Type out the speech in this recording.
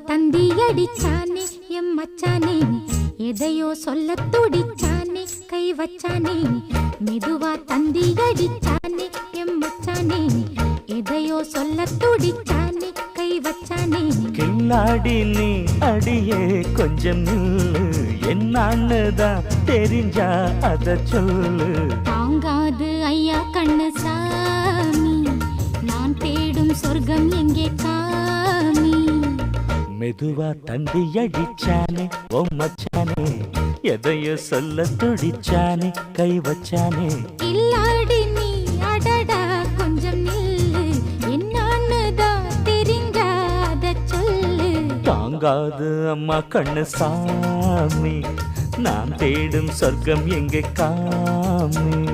தந்தி அடிச்சானே M மச்சானே, எதையோ சொல்ல துடிச்சானே கை வச்சானே. மெதுவா தந்தி அடிச்சானே எம் மச்சானே, எதையோ சொல்ல துடிச்சானே கை வச்சானே. கில்லாடி நீ அடியே கொஞ்சம் நில்லு, என்னான்னுதான் தெரிஞ்சா அத சொல்லு. தாங்காது ஐயா கண்ணு சாமி, நான் தேடும் சொர்க்கம் எங்கே காமி. மெதுவா தந்தி அடிச்சானே ஓ மச்சானே, எதையோ சொல்ல துடிச்சானே கை வச்சானே. இல்லாடி நீ அடடா கொஞ்சம் நில்லு, என்னான்னுதான் தெரிஞ்சாத சொல்லு. தாங்காது அம்மா கண்ணு சாமி, நான் தேடும் சொர்க்கம் எங்கே காமி.